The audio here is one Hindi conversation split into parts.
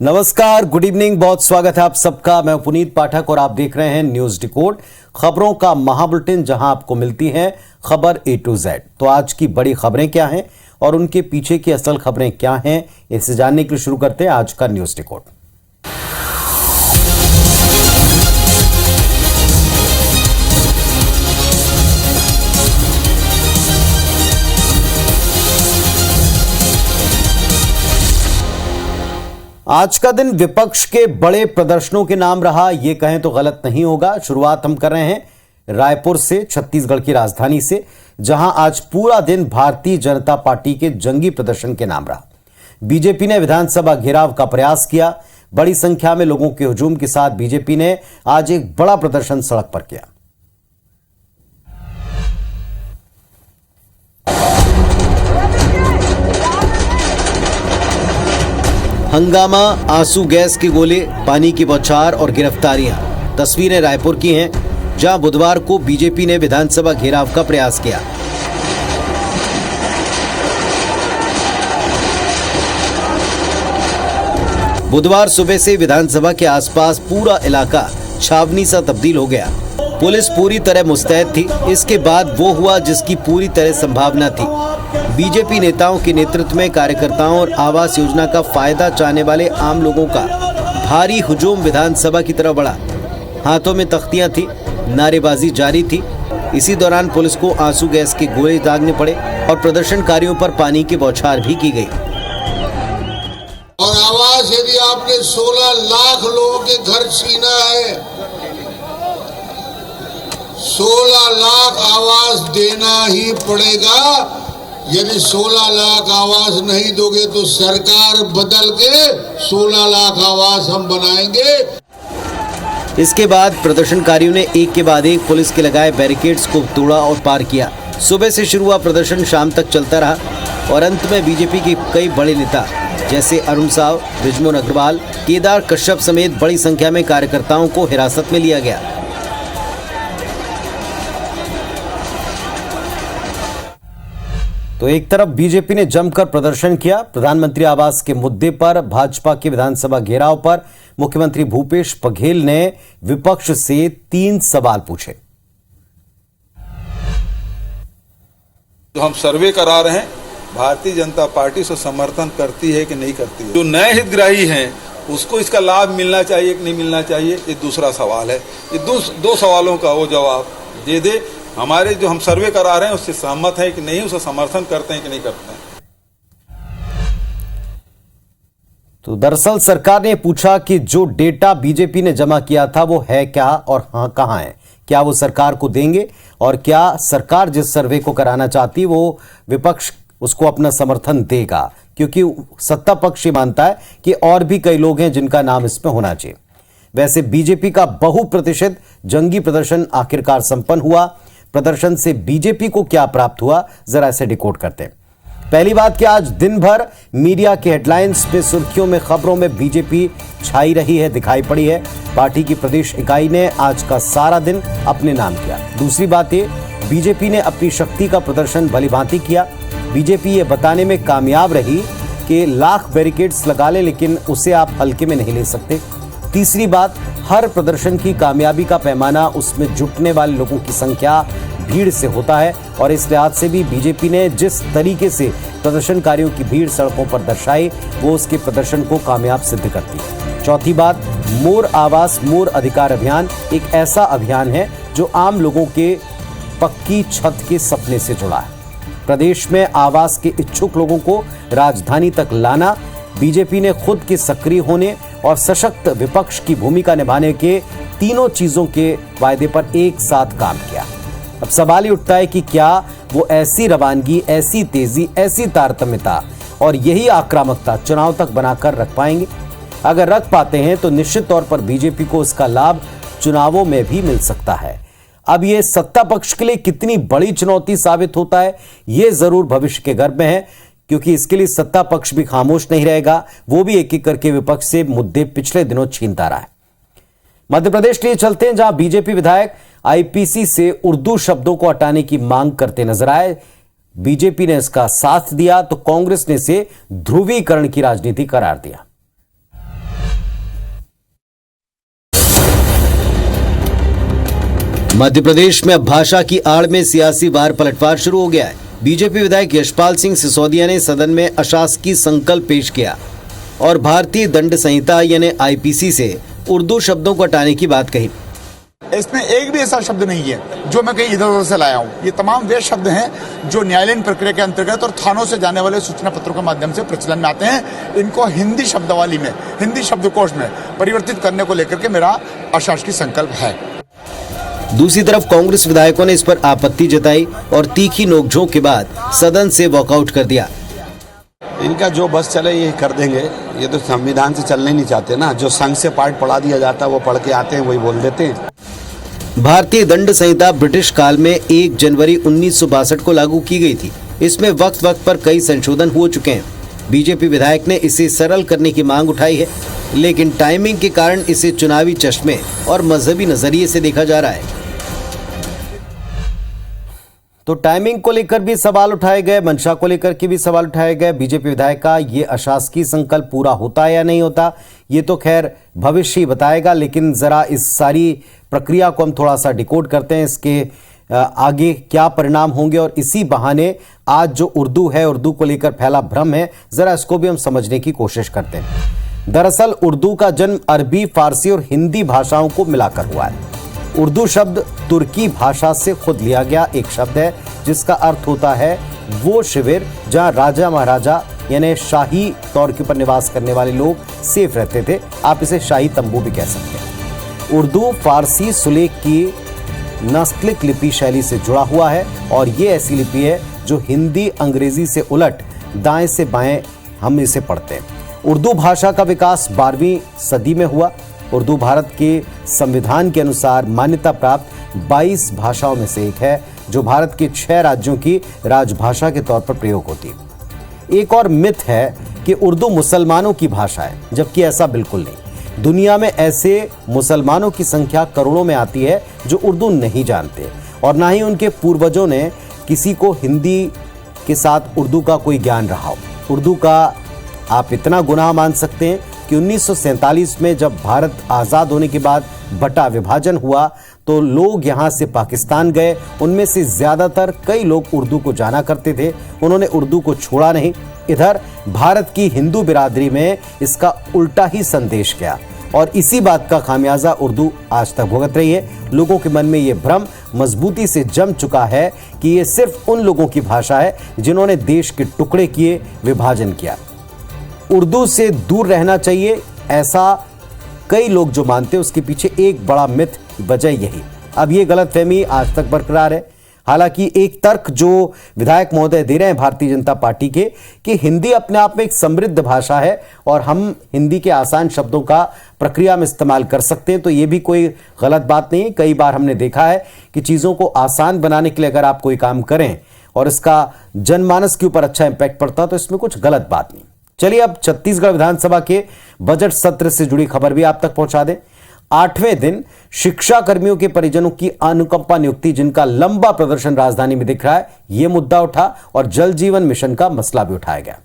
नमस्कार, गुड इवनिंग, बहुत स्वागत है आप सबका। मैं पुनीत पाठक और आप देख रहे हैं न्यूज डिकोड, खबरों का महाबुलेटिन, जहां आपको मिलती हैं खबर A to Z। तो आज की बड़ी खबरें क्या हैं और उनके पीछे की असल खबरें क्या हैं, इसे जानने के लिए शुरू करते हैं आज का न्यूज डिकोड। आज का दिन विपक्ष के बड़े प्रदर्शनों के नाम रहा, यह कहें तो गलत नहीं होगा। शुरुआत हम कर रहे हैं रायपुर से, छत्तीसगढ़ की राजधानी से, जहां आज पूरा दिन भारतीय जनता पार्टी के जंगी प्रदर्शन के नाम रहा। बीजेपी ने विधानसभा घेराव का प्रयास किया। बड़ी संख्या में लोगों के हुजूम के साथ बीजेपी ने आज एक बड़ा प्रदर्शन सड़क पर किया। हंगामा, आंसू गैस के गोले, पानी की बौछार और गिरफ्तारियां। तस्वीरें रायपुर की हैं, जहां बुधवार को बीजेपी ने विधानसभा घेराव का प्रयास किया। बुधवार सुबह से विधानसभा के आसपास पूरा इलाका छावनी सा तब्दील हो गया। पुलिस पूरी तरह मुस्तैद थी। इसके बाद वो हुआ जिसकी पूरी तरह संभावना थी। बीजेपी नेताओं के नेतृत्व में कार्यकर्ताओं और आवास योजना का फायदा चाहने वाले आम लोगों का भारी हुजूम विधानसभा की तरफ बढ़ा। हाथों में तख्तियां थी, नारेबाजी जारी थी। इसी दौरान पुलिस को आंसू गैस के गोले दागने पड़े और प्रदर्शनकारियों पर पानी की बौछार भी की गई। और आवाज, यदि आपने 16 लाख लोगों के घर छीना है, 16 लाख आवाज देना ही पड़ेगा। यदि 16 लाख आवाज नहीं दोगे तो सरकार बदल के 16 लाख आवाज हम बनाएंगे। इसके बाद प्रदर्शनकारियों ने एक के बाद एक पुलिस के लगाए बैरिकेड्स को तोड़ा और पार किया। सुबह से शुरू हुआ प्रदर्शन शाम तक चलता रहा और अंत में बीजेपी के कई बड़े नेता जैसे अरुण साव, बृजमोहन अग्रवाल, केदार कश्यप समेत बड़ी संख्या में कार्यकर्ताओं को हिरासत में लिया गया। तो एक तरफ बीजेपी ने जमकर प्रदर्शन किया। प्रधानमंत्री आवास के मुद्दे पर भाजपा के विधानसभा घेराव पर मुख्यमंत्री भूपेश बघेल ने विपक्ष से 3 सवाल पूछे। जो हम सर्वे करा रहे हैं, भारतीय जनता पार्टी से समर्थन करती है कि नहीं करती है। जो नए हितग्राही हैं उसको इसका लाभ मिलना चाहिए कि नहीं मिलना चाहिए, ये दूसरा सवाल है। ये दो सवालों का वो जवाब दे दे। हमारे जो हम सर्वे करा रहे हैं उससे सहमत है कि नहीं, उसे समर्थन करते हैं कि नहीं करते हैं। तो दरअसल सरकार ने पूछा कि जो डेटा बीजेपी ने जमा किया था वो है क्या और हाँ कहां है, क्या वो सरकार को देंगे और क्या सरकार जिस सर्वे को कराना चाहती वो विपक्ष उसको अपना समर्थन देगा, क्योंकि सत्ता पक्ष ये मानता है कि और भी कई लोग हैं जिनका नाम इसमें होना चाहिए। वैसे बीजेपी का बहुप्रतिशत जंगी प्रदर्शन आखिरकार संपन्न हुआ। प्रदर्शन से बीजेपी को क्या प्राप्त हुआ, जरा इसे डिकोड करते हैं। पहली बात कि आज दिन भर मीडिया के हेडलाइंस पे, सुर्खियों में, खबरों में बीजेपी छाई रही है, दिखाई पड़ी है। पार्टी की प्रदेश इकाई ने आज का सारा दिन अपने नाम किया। दूसरी बात ये, बीजेपी ने अपनी शक्ति का प्रदर्शन भलीभांति किया। बीजेपी ये बताने में कामयाब रही कि लाख बैरिकेड्स लगा ले लेकिन उसे आप हल्के में नहीं ले सकते। तीसरी बात, हर प्रदर्शन की कामयाबी का पैमाना उसमें जुटने वाले लोगों की संख्या, भीड़ से होता है और इस लिहाज से भी बीजेपी ने जिस तरीके से प्रदर्शनकारियों की भीड़ सड़कों पर दर्शाई वो उसके प्रदर्शन को कामयाब सिद्ध करती है। चौथी बात, मोर आवास मोर अधिकार अभियान एक ऐसा अभियान है जो आम लोगों के पक्की छत के सपने से जुड़ा है। प्रदेश में आवास के इच्छुक लोगों को राजधानी तक लाना, बीजेपी ने खुद के सक्रिय होने और सशक्त विपक्ष की भूमिका निभाने के तीनों चीजों के वायदे पर एक साथ काम किया। अब सवाल ही उठता है कि क्या वो ऐसी रवानगी, ऐसी तेजी, ऐसी तारतम्यता और यही आक्रामकता चुनाव तक बनाकर रख पाएंगे? अगर रख पाते हैं तो निश्चित तौर पर बीजेपी को इसका लाभ चुनावों में भी मिल सकता है। अब ये सत्ता पक्ष के लिए कितनी बड़ी चुनौती साबित होता है, ये जरूर भविष्य के गर्भ में है, क्योंकि इसके लिए सत्ता पक्ष भी खामोश नहीं रहेगा। वो भी एक एक करके विपक्ष से मुद्दे पिछले दिनों छीनता रहा है। मध्य प्रदेश के लिए चलते हैं, जहां बीजेपी विधायक आईपीसी से उर्दू शब्दों को हटाने की मांग करते नजर आए। बीजेपी ने इसका साथ दिया तो कांग्रेस ने इसे ध्रुवीकरण की राजनीति करार दिया। मध्य प्रदेश में अब भाषा की आड़ में सियासी वार पलटवार शुरू हो गया है। बीजेपी विधायक यशपाल सिंह सिसोदिया ने सदन में अशासकीय संकल्प पेश किया और भारतीय दंड संहिता यानी आईपीसी से उर्दू शब्दों को हटाने की बात कही। इसमें एक भी ऐसा शब्द नहीं है जो मैं कहीं इधर उधर से लाया हूँ। ये तमाम वे शब्द हैं जो न्यायालयीन प्रक्रिया के अंतर्गत और थानों से जाने वाले सूचना पत्रों के माध्यम से प्रचलन में आते हैं। इनको हिंदी शब्दावली में, हिंदी शब्दकोश में परिवर्तित करने को लेकर के मेरा अशासकीय संकल्प है। दूसरी तरफ कांग्रेस विधायकों ने इस पर आपत्ति जताई और तीखी नोकझोंक के बाद सदन से वॉकआउट कर दिया। इनका जो बस चले ये कर देंगे। ये तो संविधान से चलने नहीं चाहते ना। जो संघ से पाठ पढ़ा दिया जाता है वो पढ़ के आते हैं, वही बोल देते हैं। भारतीय दंड संहिता ब्रिटिश काल में 1 जनवरी 1962 को लागू की गई थी। इसमें वक्त वक्त पर कई संशोधन हो चुके हैं। बीजेपी विधायक ने इसे सरल करने की मांग उठाई है, लेकिन टाइमिंग के कारण इसे चुनावी चश्मे और मजहबी नजरिए से देखा जा रहा है। तो टाइमिंग को लेकर भी सवाल उठाए गए, मंशा को लेकर के भी सवाल उठाए गए। बीजेपी विधायक का ये अशासकीय संकल्प पूरा होता है या नहीं होता, ये तो खैर भविष्य ही बताएगा। लेकिन जरा इस सारी प्रक्रिया को हम थोड़ा सा डिकोड करते हैं, इसके आगे क्या परिणाम होंगे और इसी बहाने आज जो उर्दू है, उर्दू को लेकर फैला भ्रम है, जरा इसको भी हम समझने की कोशिश करते हैं। दरअसल उर्दू का जन्म अरबी, फारसी और हिंदी भाषाओं को मिलाकर हुआ है। उर्दू शब्द तुर्की भाषा से खुद लिया गया एक शब्द है, जिसका अर्थ होता है वो शिविर जहां राजा महाराजा यानी शाही तौर के ऊपर निवास करने वाले लोग सेफ रहते थे। आप इसे शाही तंबू भी कह सकते हैं। उर्दू फारसी सुलेख की नस्लिक लिपि शैली से जुड़ा हुआ है और ये ऐसी लिपि है जो हिंदी अंग्रेजी से उलट दाएं से बाएं हम इसे पढ़ते हैं। उर्दू भाषा का विकास 12वीं सदी में हुआ। उर्दू भारत के संविधान के अनुसार मान्यता प्राप्त 22 भाषाओं में से एक है, जो भारत के 6 राज्यों की राजभाषा के तौर पर प्रयोग होती है। एक और मिथ है कि उर्दू मुसलमानों की भाषा है, जबकि ऐसा बिल्कुल नहीं। दुनिया में ऐसे मुसलमानों की संख्या करोड़ों में आती है जो उर्दू नहीं जानते और ना ही उनके पूर्वजों ने किसी को हिंदी के साथ उर्दू का कोई ज्ञान रहा हो। उर्दू का आप इतना गुनाह मान सकते हैं कि 1947 में जब भारत आज़ाद होने के बाद बटा विभाजन हुआ तो लोग यहाँ से पाकिस्तान गए। उनमें से ज़्यादातर कई लोग उर्दू को जाना करते थे, उन्होंने उर्दू को छोड़ा नहीं। इधर भारत की हिंदू बिरादरी में इसका उल्टा ही संदेश गया और इसी बात का खामियाजा उर्दू आज तक भुगत रही है। लोगों के मन में ये भ्रम मजबूती से जम चुका है कि ये सिर्फ उन लोगों की भाषा है जिन्होंने देश के टुकड़े किए, विभाजन किया। उर्दू से दूर रहना चाहिए, ऐसा कई लोग जो मानते हैं, उसके पीछे एक बड़ा मिथ वजह यही। अब ये गलतफहमी आज तक बरकरार है। हालांकि एक तर्क जो विधायक महोदय दे रहे हैं भारतीय जनता पार्टी के कि हिंदी अपने आप में एक समृद्ध भाषा है और हम हिंदी के आसान शब्दों का प्रक्रिया में इस्तेमाल कर सकते हैं, तो ये भी कोई गलत बात नहीं है। कई बार हमने देखा है कि चीज़ों को आसान बनाने के लिए अगर आप कोई काम करें और इसका जनमानस के ऊपर अच्छा इंपैक्ट पड़ता है तो इसमें कुछ गलत बात नहीं। चलिए अब छत्तीसगढ़ विधानसभा के बजट सत्र से जुड़ी खबर भी आप तक पहुंचा दें। 8वें दिन शिक्षा कर्मियों के परिजनों की अनुकंपा नियुक्ति, जिनका लंबा प्रदर्शन राजधानी में दिख रहा है, यह मुद्दा उठा और जल जीवन मिशन का मसला भी उठाया गया।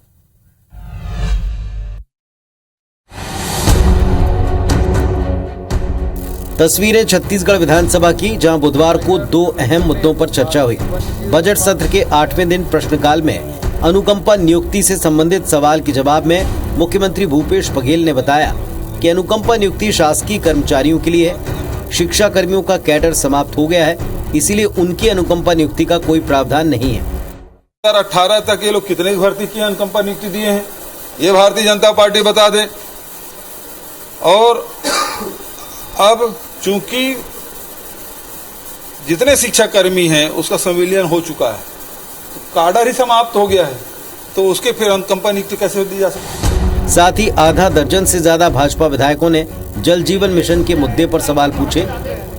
तस्वीरें छत्तीसगढ़ विधानसभा की, जहां बुधवार को 2 अहम मुद्दों पर चर्चा हुई। बजट सत्र के 8वें दिन प्रश्नकाल में अनुकंपा नियुक्ति से संबंधित सवाल के जवाब में मुख्यमंत्री भूपेश बघेल ने बताया कि अनुकंपा नियुक्ति शासकीय कर्मचारियों के लिए है। शिक्षा कर्मियों का कैडर समाप्त हो गया है, इसीलिए उनकी अनुकंपा नियुक्ति का कोई प्रावधान नहीं है। 2018 तक ये लोग कितने भर्ती किए, अनुकंपा नियुक्ति दिए हैं, ये भारतीय जनता पार्टी बता दे। और अब चूंकि जितने शिक्षा कर्मी हैं उसका संविलियन हो चुका है, काडर ही समाप्त हो गया है, तो उसके फिर अनुकंपा नियुक्ति कैसे दी जा सकती है। साथ ही आधा दर्जन से ज्यादा भाजपा विधायकों ने जल जीवन मिशन के मुद्दे पर सवाल पूछे,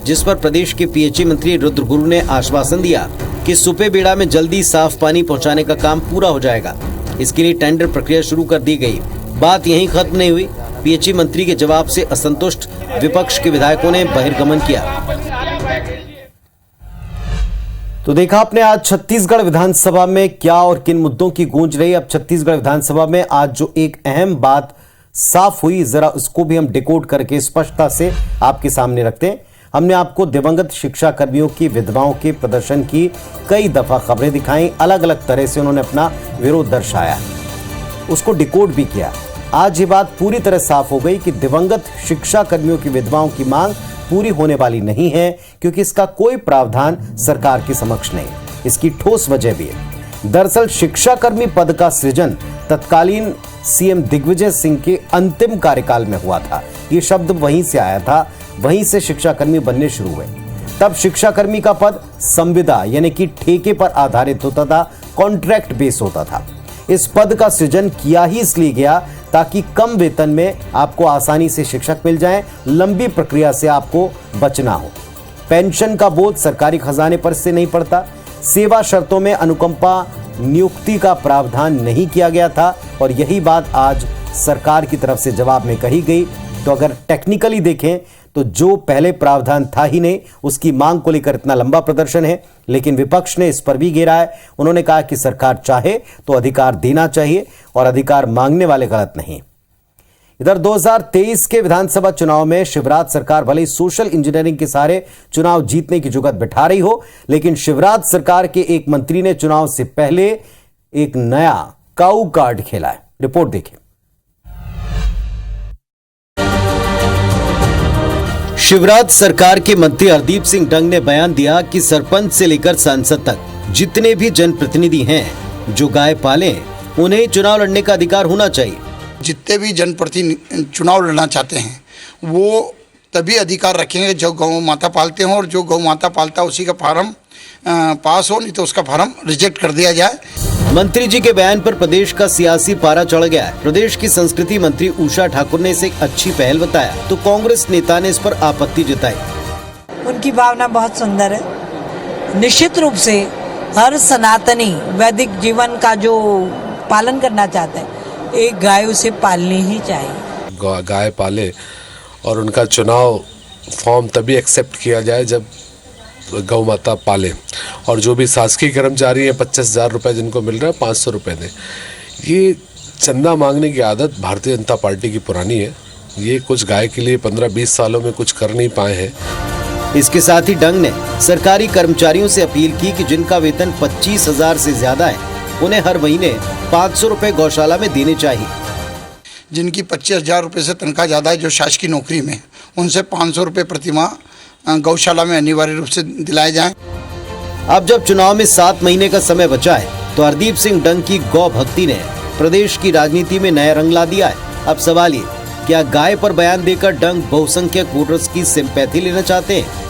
जिस पर प्रदेश के पीएचई मंत्री रुद्र गुरु ने आश्वासन दिया कि सुपेबेड़ा में जल्दी साफ पानी पहुंचाने का काम पूरा हो जाएगा। इसके लिए टेंडर प्रक्रिया शुरू कर दी गई। बात यहीं खत्म नहीं हुई। पीएचई मंत्री के जवाब से असंतुष्ट विपक्ष के विधायकों ने बहिर्गमन किया। तो देखा आपने आज छत्तीसगढ़ विधानसभा में क्या और किन मुद्दों की गूंज रही। अब छत्तीसगढ़ विधानसभा में आज जो एक अहम बात साफ हुई, जरा उसको भी हम डिकोड करके स्पष्टता से आपके सामने रखते हैं। हमने आपको दिवंगत शिक्षा कर्मियों की विधवाओं के प्रदर्शन की कई दफा खबरें दिखाई। अलग अलग तरह से उन्होंने अपना विरोध दर्शाया, उसको डिकोड भी किया। आज ये बात पूरी तरह साफ हो गई कि दिवंगत शिक्षा कर्मियों की विधवाओं की मांग पूरी होने वाली नहीं है, क्योंकि इसका कोई प्रावधान सरकार के समक्ष नहीं। इसकी ठोस वजह भी है। दरअसल शिक्षाकर्मी पद का सृजन तत्कालीन सीएम दिग्विजय सिंह के अंतिम कार्यकाल में हुआ था। ये शब्द वहीं से आया था, वहीं से शिक्षाकर्मी बनने शुरू हुए। तब शिक्षाकर्मी का पद संविदा यानी कि ठेके पर आधारित होता था, कॉन्ट्रैक्ट बेस होता था। इस पद का सृजन किया ही इसलिए गया ताकि कम वेतन में आपको आसानी से शिक्षक मिल जाएं, लंबी प्रक्रिया से आपको बचना हो। पेंशन का बोझ सरकारी खजाने पर से नहीं पड़ता। सेवा शर्तों में अनुकंपा नियुक्ति का प्रावधान नहीं किया गया था और यही बात आज सरकार की तरफ से जवाब में कही गई। तो अगर टेक्निकली देखें तो जो पहले प्रावधान था ही नहीं, उसकी मांग को लेकर इतना लंबा प्रदर्शन है, लेकिन विपक्ष ने इस पर भी घेरा है। उन्होंने कहा कि सरकार चाहे तो अधिकार देना चाहिए और अधिकार मांगने वाले गलत नहीं। इधर 2023 के विधानसभा चुनाव में शिवराज सरकार भले ही सोशल इंजीनियरिंग के सहारे चुनाव जीतने की जुगत बिठा रही हो, लेकिन शिवराज सरकार के एक मंत्री ने चुनाव से पहले एक नया काऊ कार्ड खेला है। रिपोर्ट देखिए। शिवराज सरकार के मंत्री हरदीप सिंह डंग ने बयान दिया कि सरपंच से लेकर सांसद तक जितने भी जनप्रतिनिधि हैं जो गाय पाले, उन्हें चुनाव लड़ने का अधिकार होना चाहिए। जितने भी जनप्रतिनिधि चुनाव लड़ना चाहते हैं वो तभी अधिकार रखेंगे जो गौ माता पालते हों, और जो गौ माता पालता है उसी का फार्म पास हो, नहीं तो उसका फार्म रिजेक्ट कर दिया जाए। मंत्री जी के बयान पर प्रदेश का सियासी पारा चढ़ गया है। प्रदेश की संस्कृति मंत्री उषा ठाकुर ने इसे एक अच्छी पहल बताया, तो कांग्रेस नेता ने इस पर आपत्ति जताई। उनकी भावना बहुत सुंदर है। निश्चित रूप से हर सनातनी वैदिक जीवन का जो पालन करना चाहता है, एक गाय उसे पालनी ही चाहिए। गाय पाले और उनका चुनाव फॉर्म तभी एक्सेप्ट किया जाए जब गौ माता पाले, और जो भी शासकीय कर्मचारी हैं 25,000 रुपये जिनको मिल रहा है 500 रुपये दें। ये चंदा मांगने की आदत भारतीय जनता पार्टी की पुरानी है। ये कुछ गाय के लिए 15-20 सालों में कुछ कर नहीं पाए हैं। इसके साथ ही डंग ने सरकारी कर्मचारियों से अपील की कि जिनका वेतन 25,000 से ज्यादा है, उन्हें हर महीने 500 रुपये गौशाला में देने चाहिए। जिनकी 25,000 रुपये से तनख्वाह ज़्यादा है, जो शासकीय नौकरी में, उनसे 500 रुपये प्रतिमाह गौशाला में अनिवार्य रूप से दिलाए जाएं। अब जब चुनाव में 7 महीने का समय बचा है, तो हरदीप सिंह डंग की गौ भक्ति ने प्रदेश की राजनीति में नया रंग ला दिया है। अब सवाल ये, क्या गाय पर बयान देकर डंग बहुसंख्यक वोटर्स की सिंपैथी लेना चाहते हैं?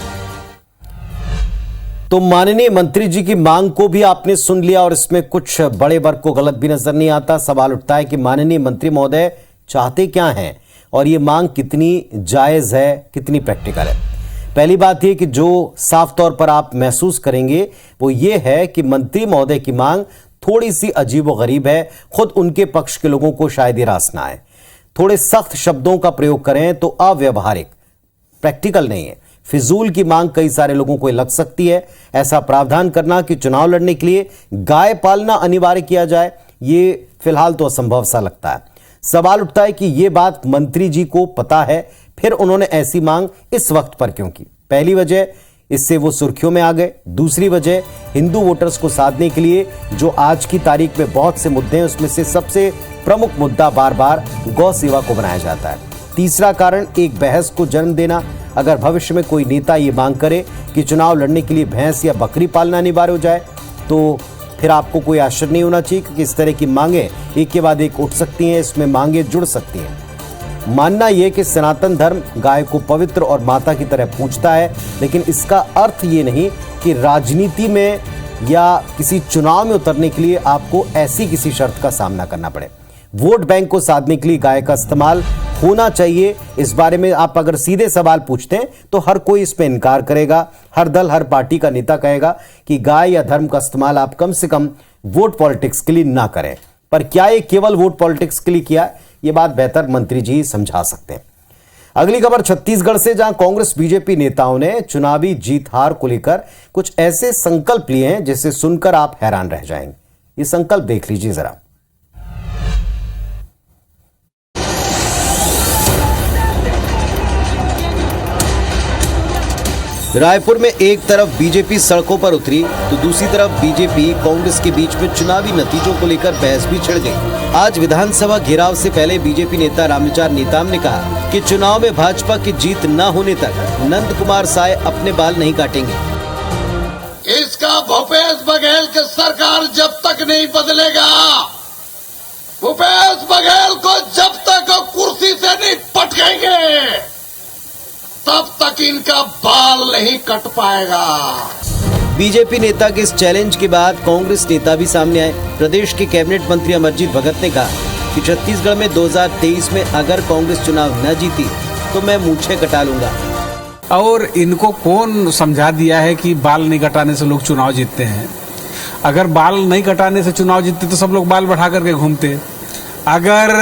तो माननीय मंत्री जी की मांग को भी आपने सुन लिया और इसमें कुछ बड़े वर्ग को गलत भी नजर नहीं आता। सवाल उठता है कि माननीय मंत्री महोदय चाहते क्या हैं और ये मांग कितनी जायज है, कितनी प्रैक्टिकल है। पहली बात यह कि जो साफ तौर पर आप महसूस करेंगे वो ये है कि मंत्री महोदय की मांग थोड़ी सी अजीबोगरीब है। खुद उनके पक्ष के लोगों को शायद ये रास ना आए। थोड़े सख्त शब्दों का प्रयोग करें तो अव्यवहारिक, प्रैक्टिकल नहीं है। फिजूल की मांग कई सारे लोगों को लग सकती है। ऐसा प्रावधान करना कि चुनाव लड़ने के लिए गाय पालना अनिवार्य किया जाए, ये फिलहाल तो असंभव सा लगता है। सवाल उठता है कि यह बात मंत्री जी को पता है, फिर उन्होंने ऐसी मांग इस वक्त पर क्यों की? पहली वजह, इससे वो सुर्खियों में आ गए। दूसरी वजह, हिंदू वोटर्स को साधने के लिए जो आज की तारीख में बहुत से मुद्दे हैं, उसमें से सबसे प्रमुख मुद्दा बार बार गौ सेवा को बनाया जाता है। तीसरा कारण, एक बहस को जन्म देना। अगर भविष्य में कोई नेता ये मांग करे कि चुनाव लड़ने के लिए भैंस या बकरी पालना अनिवार्य हो जाए, तो फिर आपको कोई आश्चर्य नहीं होना चाहिए कि इस तरह की मांगे एक के बाद एक उठ सकती हैं, इसमें मांगे जुड़ सकती हैं। मानना यह कि सनातन धर्म गाय को पवित्र और माता की तरह पूजता है, लेकिन इसका अर्थ ये नहीं कि राजनीति में या किसी चुनाव में उतरने के लिए आपको ऐसी किसी शर्त का सामना करना पड़े। वोट बैंक को साधने के लिए गाय का इस्तेमाल होना चाहिए, इस बारे में आप अगर सीधे सवाल पूछते हैं तो हर कोई इस पे इनकार करेगा। हर दल, हर पार्टी का नेता कहेगा कि गाय या धर्म का इस्तेमाल आप कम से कम वोट पॉलिटिक्स के लिए ना करें। पर क्या ये केवल वोट पॉलिटिक्स के लिए किया, ये बात बेहतर मंत्री जी समझा सकते हैं। अगली खबर छत्तीसगढ़ से, जहां कांग्रेस बीजेपी नेताओं ने चुनावी जीत हार को लेकर कुछ ऐसे संकल्प लिए हैं जिसे सुनकर आप हैरान रह जाएंगे। ये संकल्प देख लीजिए जरा। रायपुर में एक तरफ बीजेपी सड़कों पर उतरी तो दूसरी तरफ बीजेपी कांग्रेस के बीच में चुनावी नतीजों को लेकर बहस भी छिड़ गई। आज विधानसभा घेराव से पहले बीजेपी नेता रामविचार नेताम ने कहा कि चुनाव में भाजपा की जीत न होने तक नंद कुमार साय अपने बाल नहीं काटेंगे। इसका भूपेश बघेल की सरकार जब तक नहीं बदलेगा, भूपेश बघेल को जब तक कुर्सी से नहीं पटकेंगे तब तक इनका बाल नहीं कट पाएगा। बीजेपी नेता के इस चैलेंज के बाद कांग्रेस नेता भी सामने आए। प्रदेश के कैबिनेट मंत्री अमरजीत भगत ने कहा कि छत्तीसगढ़ में 2023 में अगर कांग्रेस चुनाव न जीती तो मैं मूंछें कटा लूंगा। और इनको कौन समझा दिया है कि बाल नहीं कटाने से लोग चुनाव जीतते हैं? अगर बाल नहीं कटाने से चुनाव जीतते तो सब लोग बाल बढ़ा करके घूमते। अगर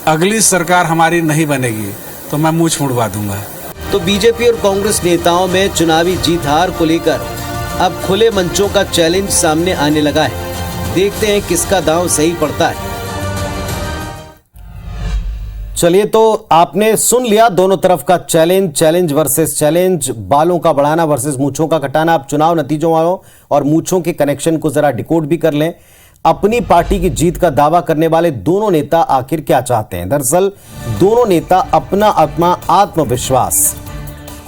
अगली सरकार हमारी नहीं बनेगी तो मैं मूंछ मुड़वा दूंगा। तो बीजेपी और कांग्रेस नेताओं में चुनावी जीत हार को लेकर अब खुले मंचों का चैलेंज सामने आने लगा है। देखते हैं किसका दांव सही पड़ता है। चलिए, तो आपने सुन लिया दोनों तरफ का चैलेंज वर्सेस चैलेंज, बालों का बढ़ाना वर्सेस मूंछों का कटाना। अब चुनाव नतीजों वालों और मूंछों के कनेक्शन को जरा डिकोड भी कर लें। अपनी पार्टी की जीत का दावा करने वाले दोनों नेता आखिर क्या चाहते हैं? दरअसल दोनों नेता अपना आत्मविश्वास,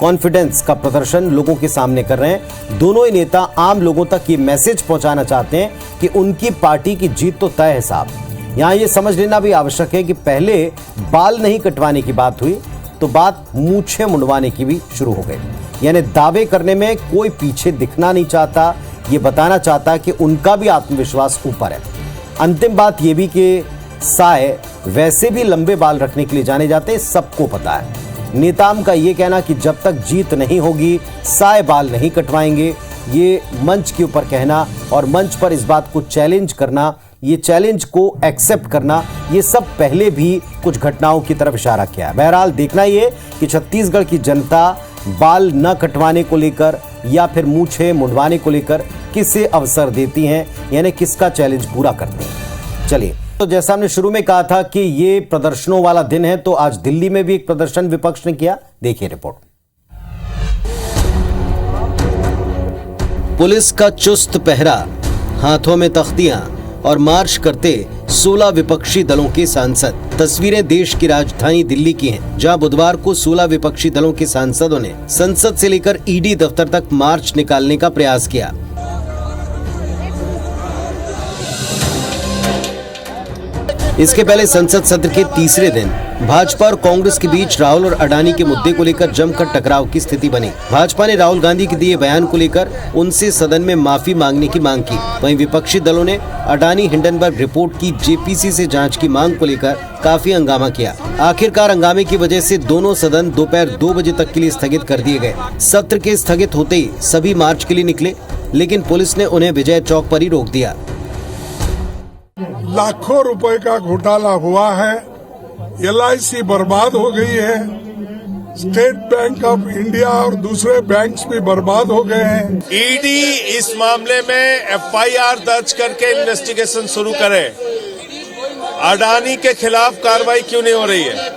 कॉन्फिडेंस का प्रदर्शन लोगों के सामने कर रहे हैं। दोनों ही नेता आम लोगों तक ये मैसेज पहुंचाना चाहते हैं कि उनकी पार्टी की जीत तो तय है साहब। यहां ये समझ लेना भी आवश्यक है कि पहले बाल नहीं कटवाने की बात हुई तो बात मूंछें मुंडवाने की भी शुरू हो गई। यानी दावे करने में कोई पीछे दिखना नहीं चाहता, ये बताना चाहता है कि उनका भी आत्मविश्वास ऊपर है। अंतिम बात ये भी कि साय वैसे भी लंबे बाल रखने के लिए जाने जाते हैं, सबको पता है। नेताम का ये कहना कि जब तक जीत नहीं होगी साय बाल नहीं कटवाएंगे, ये मंच के ऊपर कहना और मंच पर इस बात को चैलेंज करना, ये चैलेंज को एक्सेप्ट करना, ये सब पहले भी कुछ घटनाओं की तरफ इशारा किया है। बहरहाल देखना ये कि छत्तीसगढ़ की जनता बाल न कटवाने को लेकर या फिर मूंछें मुंडवाने को लेकर किसे अवसर देती हैं, यानी किसका चैलेंज पूरा करते हैं। चलिए, तो जैसा हमने शुरू में कहा था कि ये प्रदर्शनों वाला दिन है, तो आज दिल्ली में भी एक प्रदर्शन विपक्ष ने किया। देखिए रिपोर्ट। पुलिस का चुस्त पहरा, हाथों में तख्तियां और मार्च करते 16 विपक्षी दलों के सांसद। तस्वीरें देश की राजधानी दिल्ली की हैं, जहां बुधवार को 16 विपक्षी दलों के सांसदों ने संसद से लेकर ईडी दफ्तर तक मार्च निकालने का प्रयास किया। इसके पहले संसद सत्र के तीसरे दिन भाजपा और कांग्रेस के बीच राहुल और अडानी के मुद्दे को लेकर जमकर टकराव की स्थिति बनी। भाजपा ने राहुल गांधी के दिए बयान को लेकर उनसे सदन में माफी मांगने की मांग की। वहीं विपक्षी दलों ने अडानी हिंडनबर्ग रिपोर्ट की जेपीसी से जांच की मांग को लेकर काफी हंगामा किया। आखिरकार हंगामे की वजह से दोनों सदन दोपहर 2 बजे तक के लिए स्थगित कर दिए गए। सत्र के स्थगित होते ही सभी मार्च के लिए निकले, लेकिन पुलिस ने उन्हें विजय चौक पर ही रोक दिया। लाखों रुपए का घोटाला हुआ है, LIC बर्बाद हो गई है, स्टेट बैंक ऑफ इंडिया और दूसरे बैंक्स भी बर्बाद हो गए हैं। ईडी इस मामले में FIR दर्ज करके इन्वेस्टिगेशन शुरू करे। अडानी के खिलाफ कार्रवाई क्यों नहीं हो रही है?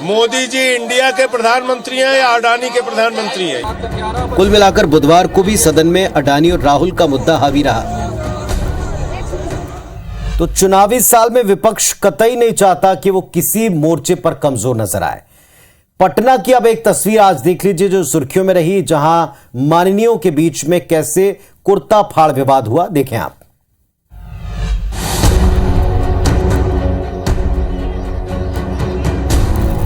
मोदी जी इंडिया के प्रधानमंत्री हैं या अडानी के प्रधानमंत्री हैं? कुल मिलाकर बुधवार को भी सदन में अडानी और राहुल का मुद्दा हावी रहा। तो चुनावी साल में विपक्ष कतई नहीं चाहता कि वो किसी मोर्चे पर कमजोर नजर आए। पटना की अब एक तस्वीर आज देख लीजिए जो सुर्खियों में रही, जहां माननीयों के बीच में कैसे कुर्ता फाड़ विवाद हुआ। देखें आप।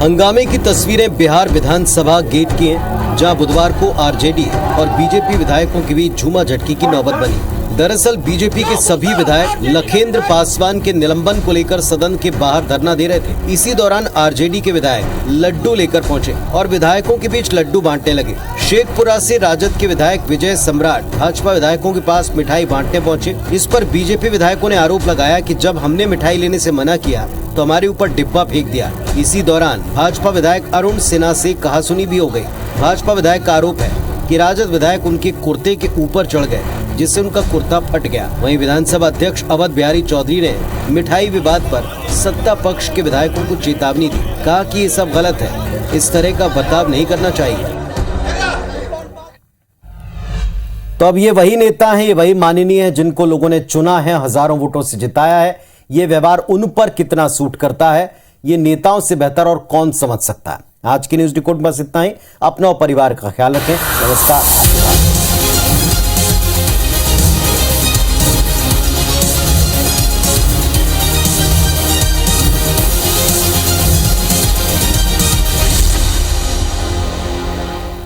हंगामे की तस्वीरें बिहार विधानसभा गेट की हैं, जहां बुधवार को आरजेडी और बीजेपी विधायकों के बीच झूमा झटकी की नौबत बनी। दरअसल बीजेपी के सभी विधायक लखेंद्र पासवान के निलंबन को लेकर सदन के बाहर धरना दे रहे थे। इसी दौरान आरजेडी के विधायक लड्डू लेकर पहुंचे और विधायकों के बीच लड्डू बांटने लगे। शेखपुरा से राजद के विधायक विजय सम्राट भाजपा विधायकों के पास मिठाई बांटने पहुंचे। इस पर बीजेपी विधायकों ने आरोप लगाया कि जब हमने मिठाई लेने से मना किया तो हमारे ऊपर डिब्बा फेंक दिया। इसी दौरान भाजपा विधायक अरुण सिन्हा से कहासुनी भी हो गई। भाजपा विधायक का आरोप है कि राजद विधायक उनके कुर्ते के ऊपर चढ़ गए, जिससे उनका कुर्ता फट गया। वहीं विधानसभा अध्यक्ष अवध बिहारी चौधरी ने मिठाई विवाद पर सत्ता पक्ष के विधायकों को चेतावनी दी। कहा कि ये सब गलत है, इस तरह का बर्ताव नहीं करना चाहिए। तो अब ये वही नेता हैं, ये वही माननीय हैं जिनको लोगों ने चुना है, हजारों वोटों से जिताया है। ये व्यवहार उन पर कितना सूट करता है, ये नेताओं से बेहतर और कौन समझ सकता है। आज की न्यूज रिपोर्ट बस इतना ही। अपना और परिवार का ख्याल रखें। नमस्कार।